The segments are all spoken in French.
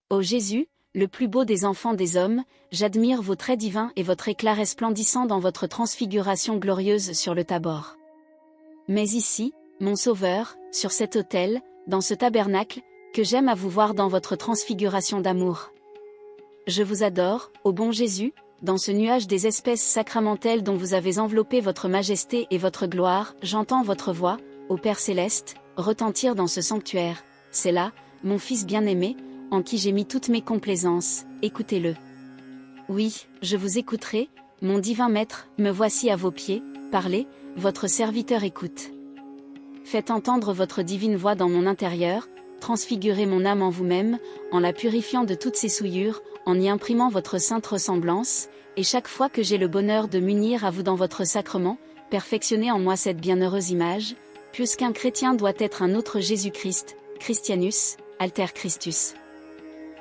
Ô Jésus, le plus beau des enfants des hommes, j'admire vos traits divins et votre éclat resplendissant dans votre transfiguration glorieuse sur le Tabor. Mais ici, mon Sauveur, sur cet autel, dans ce tabernacle, que j'aime à vous voir dans votre transfiguration d'amour. Je vous adore, ô bon Jésus, dans ce nuage des espèces sacramentelles dont vous avez enveloppé votre majesté et votre gloire, j'entends votre voix, ô Père céleste, retentir dans ce sanctuaire. C'est là, mon Fils bien-aimé, en qui j'ai mis toutes mes complaisances, écoutez-le. Oui, je vous écouterai, mon divin Maître, me voici à vos pieds, parlez, votre serviteur écoute. Faites entendre votre divine voix dans mon intérieur, transfigurez mon âme en vous-même, en la purifiant de toutes ses souillures, en y imprimant votre sainte ressemblance, et chaque fois que j'ai le bonheur de m'unir à vous dans votre sacrement, perfectionnez en moi cette bienheureuse image, puisqu'un chrétien doit être un autre Jésus-Christ, Christianus, alter Christus.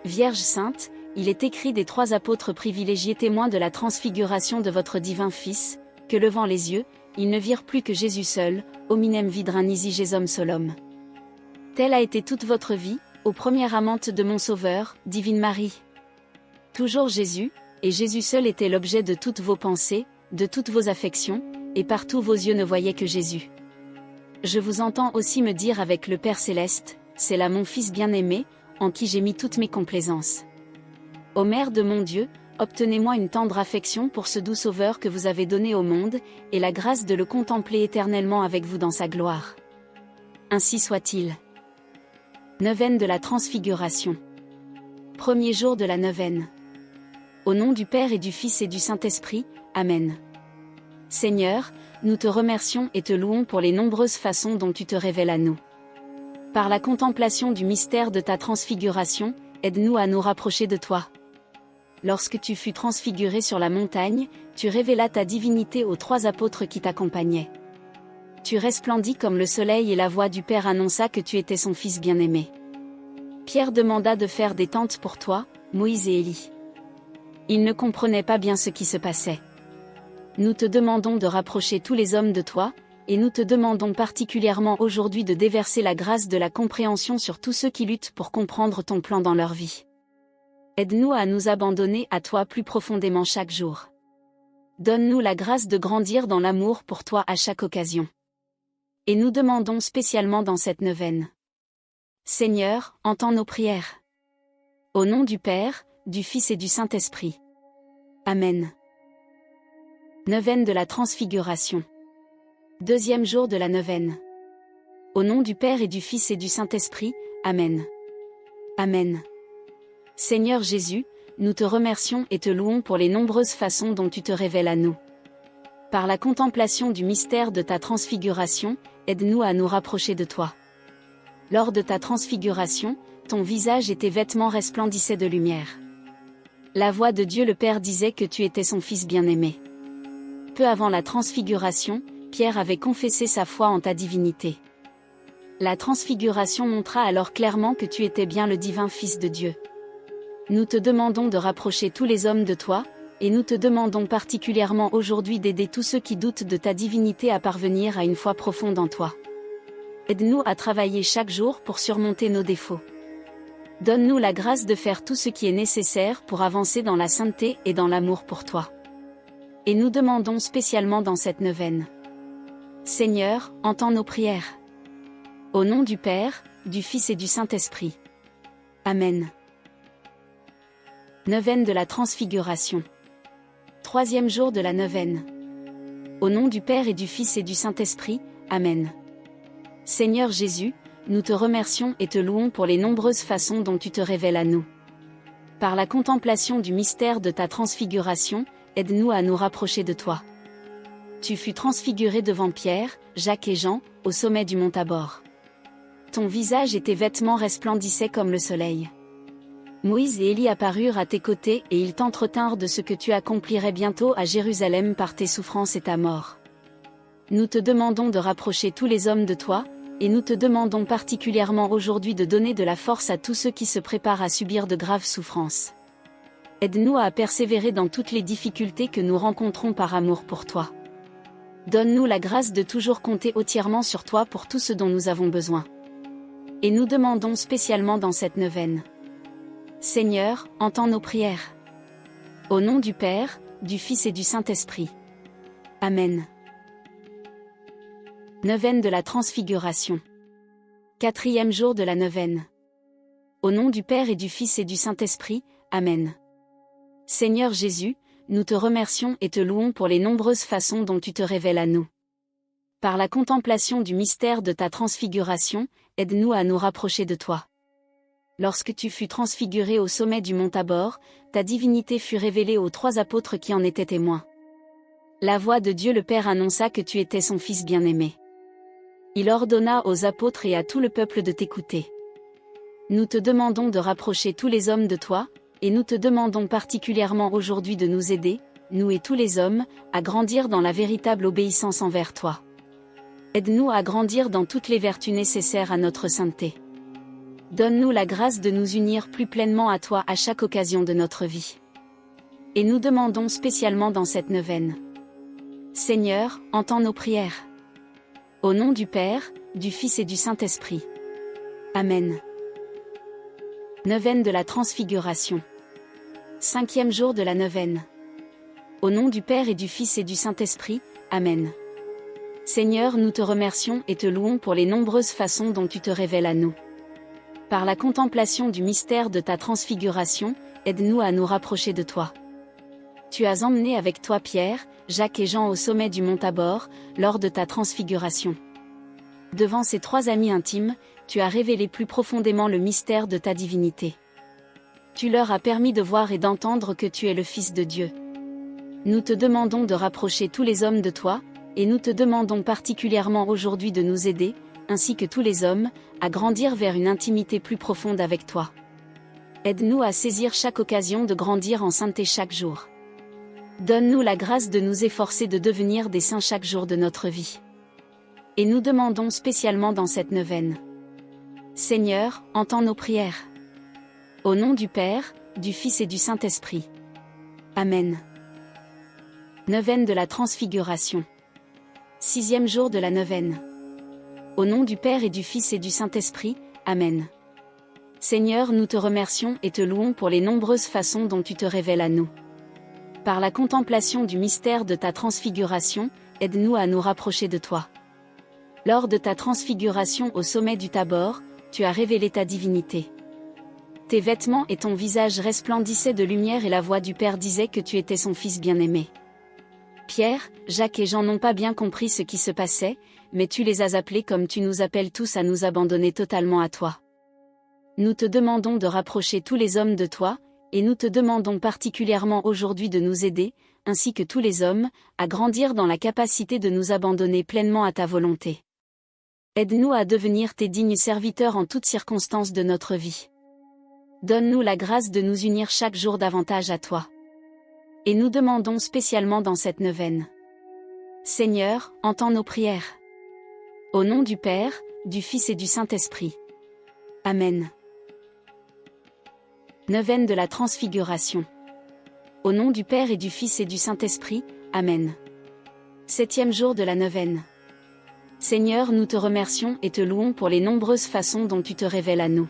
Vierge sainte, il est écrit des 3 apôtres privilégiés témoins de la transfiguration de votre divin Fils, que levant les yeux, ils ne virent plus que Jésus seul, hominem vidre nisi Jesum solum. Telle a été toute votre vie, ô première amante de mon Sauveur, divine Marie. Toujours Jésus, et Jésus seul était l'objet de toutes vos pensées, de toutes vos affections, et partout vos yeux ne voyaient que Jésus. Je vous entends aussi me dire avec le Père céleste, c'est là mon Fils bien-aimé, en qui j'ai mis toutes mes complaisances. Ô Mère de mon Dieu, obtenez-moi une tendre affection pour ce doux Sauveur que vous avez donné au monde, et la grâce de le contempler éternellement avec vous dans sa gloire. Ainsi soit-il. Neuvaine de la Transfiguration. Premier jour de la neuvaine. Au nom du Père et du Fils et du Saint-Esprit, Amen. Seigneur, nous te remercions et te louons pour les nombreuses façons dont tu te révèles à nous. Par la contemplation du mystère de ta transfiguration, aide-nous à nous rapprocher de toi. Lorsque tu fus transfiguré sur la montagne, tu révélas ta divinité aux 3 apôtres qui t'accompagnaient. Tu resplendis comme le soleil et la voix du Père annonça que tu étais son Fils bien-aimé. Pierre demanda de faire des tentes pour toi, Moïse et Élie. Ils ne comprenaient pas bien ce qui se passait. Nous te demandons de rapprocher tous les hommes de toi, et nous te demandons particulièrement aujourd'hui de déverser la grâce de la compréhension sur tous ceux qui luttent pour comprendre ton plan dans leur vie. Aide-nous à nous abandonner à toi plus profondément chaque jour. Donne-nous la grâce de grandir dans l'amour pour toi à chaque occasion. Et nous demandons spécialement dans cette neuvaine. Seigneur, entends nos prières. Au nom du Père, du Fils et du Saint-Esprit. Amen. Neuvaine de la Transfiguration. Deuxième jour de la neuvaine. Au nom du Père et du Fils et du Saint-Esprit, Amen. Amen. Seigneur Jésus, nous te remercions et te louons pour les nombreuses façons dont tu te révèles à nous. Par la contemplation du mystère de ta transfiguration, aide-nous à nous rapprocher de toi. Lors de ta transfiguration, ton visage et tes vêtements resplendissaient de lumière. La voix de Dieu le Père disait que tu étais son Fils bien-aimé. Peu avant la transfiguration, Pierre avait confessé sa foi en ta divinité. La transfiguration montra alors clairement que tu étais bien le divin Fils de Dieu. Nous te demandons de rapprocher tous les hommes de toi, et nous te demandons particulièrement aujourd'hui d'aider tous ceux qui doutent de ta divinité à parvenir à une foi profonde en toi. Aide-nous à travailler chaque jour pour surmonter nos défauts. Donne-nous la grâce de faire tout ce qui est nécessaire pour avancer dans la sainteté et dans l'amour pour toi. Et nous demandons spécialement dans cette neuvaine. Seigneur, entends nos prières. Au nom du Père, du Fils et du Saint-Esprit. Amen. Neuvaine de la Transfiguration. Troisième jour de la neuvaine. Au nom du Père et du Fils et du Saint-Esprit, Amen. Seigneur Jésus, nous te remercions et te louons pour les nombreuses façons dont tu te révèles à nous. Par la contemplation du mystère de ta transfiguration, aide-nous à nous rapprocher de toi. Tu fus transfiguré devant Pierre, Jacques et Jean, au sommet du mont Tabor. Ton visage et tes vêtements resplendissaient comme le soleil. Moïse et Élie apparurent à tes côtés et ils t'entretinrent de ce que tu accomplirais bientôt à Jérusalem par tes souffrances et ta mort. Nous te demandons de rapprocher tous les hommes de toi, et nous te demandons particulièrement aujourd'hui de donner de la force à tous ceux qui se préparent à subir de graves souffrances. Aide-nous à persévérer dans toutes les difficultés que nous rencontrons par amour pour toi. Donne-nous la grâce de toujours compter entièrement sur toi pour tout ce dont nous avons besoin. Et nous demandons spécialement dans cette neuvaine. Seigneur, entends nos prières. Au nom du Père, du Fils et du Saint-Esprit. Amen. Neuvaine de la Transfiguration. 4e jour de la neuvaine. Au nom du Père et du Fils et du Saint-Esprit. Amen. Seigneur Jésus, nous te remercions et te louons pour les nombreuses façons dont tu te révèles à nous. Par la contemplation du mystère de ta transfiguration, aide-nous à nous rapprocher de toi. Lorsque tu fus transfiguré au sommet du mont Tabor, ta divinité fut révélée aux 3 apôtres qui en étaient témoins. La voix de Dieu le Père annonça que tu étais son Fils bien-aimé. Il ordonna aux apôtres et à tout le peuple de t'écouter. Nous te demandons de rapprocher tous les hommes de toi, et nous te demandons particulièrement aujourd'hui de nous aider, nous et tous les hommes, à grandir dans la véritable obéissance envers toi. Aide-nous à grandir dans toutes les vertus nécessaires à notre sainteté. Donne-nous la grâce de nous unir plus pleinement à toi à chaque occasion de notre vie. Et nous demandons spécialement dans cette neuvaine. Seigneur, entends nos prières. Au nom du Père, du Fils et du Saint-Esprit. Amen. Neuvaine de la Transfiguration. 5e jour de la neuvaine. Au nom du Père et du Fils et du Saint-Esprit. Amen. Seigneur, nous te remercions et te louons pour les nombreuses façons dont tu te révèles à nous. Par la contemplation du mystère de ta transfiguration, aide-nous à nous rapprocher de toi. Tu as emmené avec toi Pierre, Jacques et Jean au sommet du mont Tabor, lors de ta transfiguration. Devant ces 3 amis intimes, tu as révélé plus profondément le mystère de ta divinité. Tu leur as permis de voir et d'entendre que tu es le Fils de Dieu. Nous te demandons de rapprocher tous les hommes de toi, et nous te demandons particulièrement aujourd'hui de nous aider, ainsi que tous les hommes, à grandir vers une intimité plus profonde avec toi. Aide-nous à saisir chaque occasion de grandir en sainteté chaque jour. Donne-nous la grâce de nous efforcer de devenir des saints chaque jour de notre vie. Et nous demandons spécialement dans cette neuvaine. Seigneur, entends nos prières. Au nom du Père, du Fils et du Saint-Esprit. Amen. Neuvaine de la Transfiguration. 6e jour de la neuvaine. Au nom du Père et du Fils et du Saint-Esprit. Amen. Seigneur, nous te remercions et te louons pour les nombreuses façons dont tu te révèles à nous. Par la contemplation du mystère de ta transfiguration, aide-nous à nous rapprocher de toi. Lors de ta transfiguration au sommet du Tabor, tu as révélé ta divinité. Tes vêtements et ton visage resplendissaient de lumière et la voix du Père disait que tu étais son Fils bien-aimé. Pierre, Jacques et Jean n'ont pas bien compris ce qui se passait, mais tu les as appelés comme tu nous appelles tous à nous abandonner totalement à toi. Nous te demandons de rapprocher tous les hommes de toi, et nous te demandons particulièrement aujourd'hui de nous aider, ainsi que tous les hommes, à grandir dans la capacité de nous abandonner pleinement à ta volonté. Aide-nous à devenir tes dignes serviteurs en toutes circonstances de notre vie. Donne-nous la grâce de nous unir chaque jour davantage à toi. Et nous demandons spécialement dans cette neuvaine. Seigneur, entends nos prières. Au nom du Père, du Fils et du Saint-Esprit. Amen. Neuvaine de la Transfiguration. Au nom du Père et du Fils et du Saint-Esprit. Amen. 7e jour de la neuvaine. Seigneur, nous te remercions et te louons pour les nombreuses façons dont tu te révèles à nous.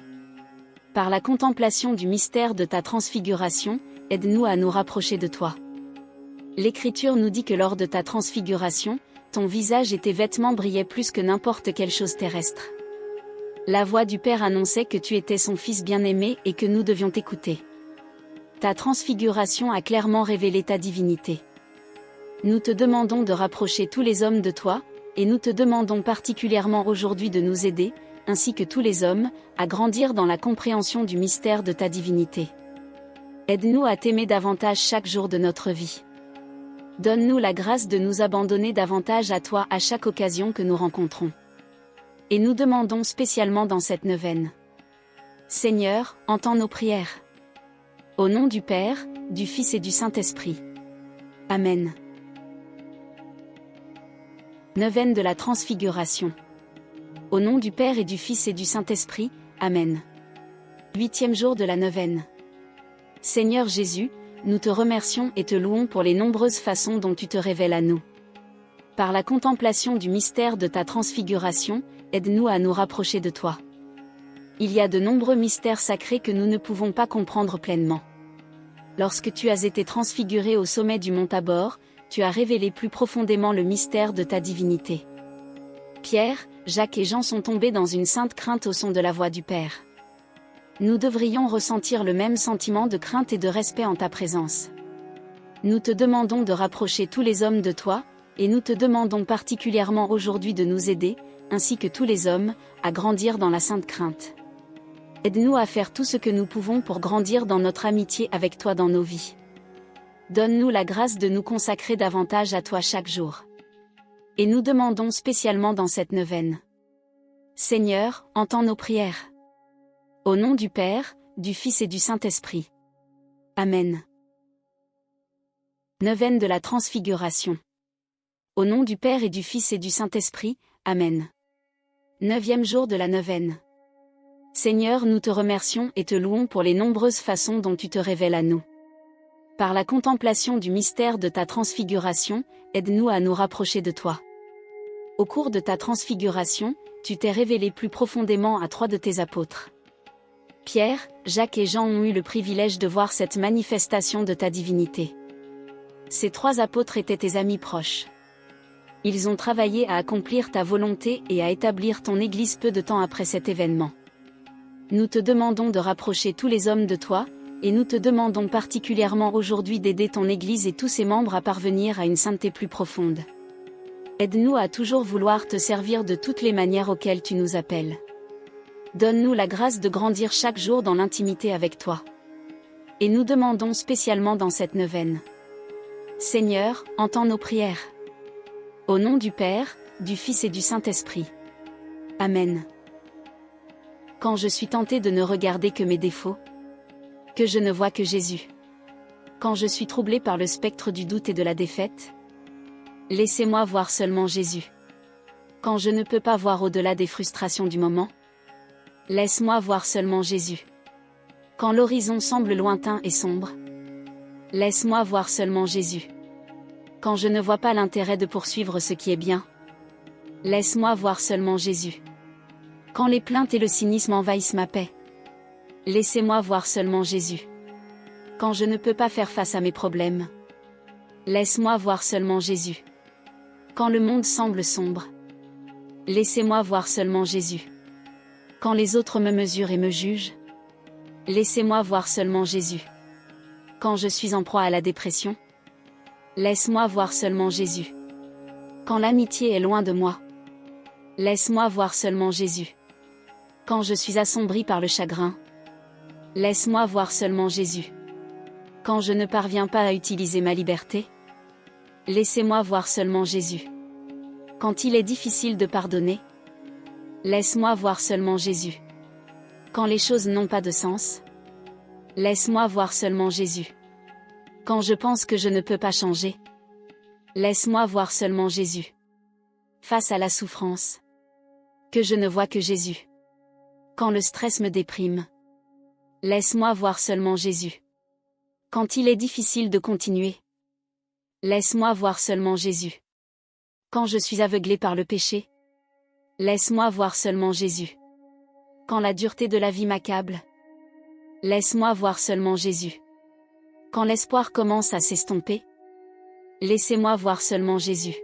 Par la contemplation du mystère de ta transfiguration, aide-nous à nous rapprocher de toi. L'Écriture nous dit que lors de ta transfiguration, ton visage et tes vêtements brillaient plus que n'importe quelle chose terrestre. La voix du Père annonçait que tu étais son Fils bien-aimé et que nous devions t'écouter. Ta transfiguration a clairement révélé ta divinité. Nous te demandons de rapprocher tous les hommes de toi, et nous te demandons particulièrement aujourd'hui de nous aider, ainsi que tous les hommes, à grandir dans la compréhension du mystère de ta divinité. Aide-nous à t'aimer davantage chaque jour de notre vie. Donne-nous la grâce de nous abandonner davantage à toi à chaque occasion que nous rencontrons. Et nous demandons spécialement dans cette neuvaine. Seigneur, entends nos prières. Au nom du Père, du Fils et du Saint-Esprit. Amen. Neuvaine de la Transfiguration. Au nom du Père et du Fils et du Saint-Esprit. Amen. 8e jour de la neuvaine. Seigneur Jésus, nous te remercions et te louons pour les nombreuses façons dont tu te révèles à nous. Par la contemplation du mystère de ta transfiguration, aide-nous à nous rapprocher de toi. Il y a de nombreux mystères sacrés que nous ne pouvons pas comprendre pleinement. Lorsque tu as été transfiguré au sommet du mont Tabor, tu as révélé plus profondément le mystère de ta divinité. Pierre, Jacques et Jean sont tombés dans une sainte crainte au son de la voix du Père. Nous devrions ressentir le même sentiment de crainte et de respect en ta présence. Nous te demandons de rapprocher tous les hommes de toi, et nous te demandons particulièrement aujourd'hui de nous aider, ainsi que tous les hommes, à grandir dans la sainte crainte. Aide-nous à faire tout ce que nous pouvons pour grandir dans notre amitié avec toi dans nos vies. Donne-nous la grâce de nous consacrer davantage à toi chaque jour. Et nous demandons spécialement dans cette neuvaine. Seigneur, entends nos prières. Au nom du Père, du Fils et du Saint-Esprit. Amen. Neuvaine de la Transfiguration. Au nom du Père et du Fils et du Saint-Esprit. Amen. 9e jour de la neuvaine. Seigneur, nous te remercions et te louons pour les nombreuses façons dont tu te révèles à nous. Par la contemplation du mystère de ta transfiguration, aide-nous à nous rapprocher de toi. Au cours de ta transfiguration, tu t'es révélé plus profondément à 3 de tes apôtres. Pierre, Jacques et Jean ont eu le privilège de voir cette manifestation de ta divinité. Ces 3 apôtres étaient tes amis proches. Ils ont travaillé à accomplir ta volonté et à établir ton Église peu de temps après cet événement. Nous te demandons de rapprocher tous les hommes de toi, et nous te demandons particulièrement aujourd'hui d'aider ton Église et tous ses membres à parvenir à une sainteté plus profonde. Aide-nous à toujours vouloir te servir de toutes les manières auxquelles tu nous appelles. Donne-nous la grâce de grandir chaque jour dans l'intimité avec toi. Et nous demandons spécialement dans cette neuvaine. Seigneur, entends nos prières. Au nom du Père, du Fils et du Saint-Esprit. Amen. Quand je suis tenté de ne regarder que mes défauts, que je ne vois que Jésus. Quand je suis troublé par le spectre du doute et de la défaite, laissez-moi voir seulement Jésus. Quand je ne peux pas voir au-delà des frustrations du moment, laisse-moi voir seulement Jésus. Quand l'horizon semble lointain et sombre, laisse-moi voir seulement Jésus. Quand je ne vois pas l'intérêt de poursuivre ce qui est bien, laisse-moi voir seulement Jésus. Quand les plaintes et le cynisme envahissent ma paix, laissez-moi voir seulement Jésus. Quand je ne peux pas faire face à mes problèmes, laisse-moi voir seulement Jésus. Quand le monde semble sombre, laissez-moi voir seulement Jésus. Quand les autres me mesurent et me jugent, laissez-moi voir seulement Jésus. Quand je suis en proie à la dépression, laisse-moi voir seulement Jésus. Quand l'amitié est loin de moi, laisse-moi voir seulement Jésus. Quand je suis assombri par le chagrin, laisse-moi voir seulement Jésus. Quand je ne parviens pas à utiliser ma liberté, laissez-moi voir seulement Jésus. Quand il est difficile de pardonner, laisse-moi voir seulement Jésus. Quand les choses n'ont pas de sens, laisse-moi voir seulement Jésus. Quand je pense que je ne peux pas changer, laisse-moi voir seulement Jésus. Face à la souffrance, que je ne vois que Jésus. Quand le stress me déprime, laisse-moi voir seulement Jésus. Quand il est difficile de continuer, laisse-moi voir seulement Jésus. Quand je suis aveuglé par le péché, laisse-moi voir seulement Jésus. Quand la dureté de la vie m'accable, laisse-moi voir seulement Jésus. Quand l'espoir commence à s'estomper, laissez-moi voir seulement Jésus.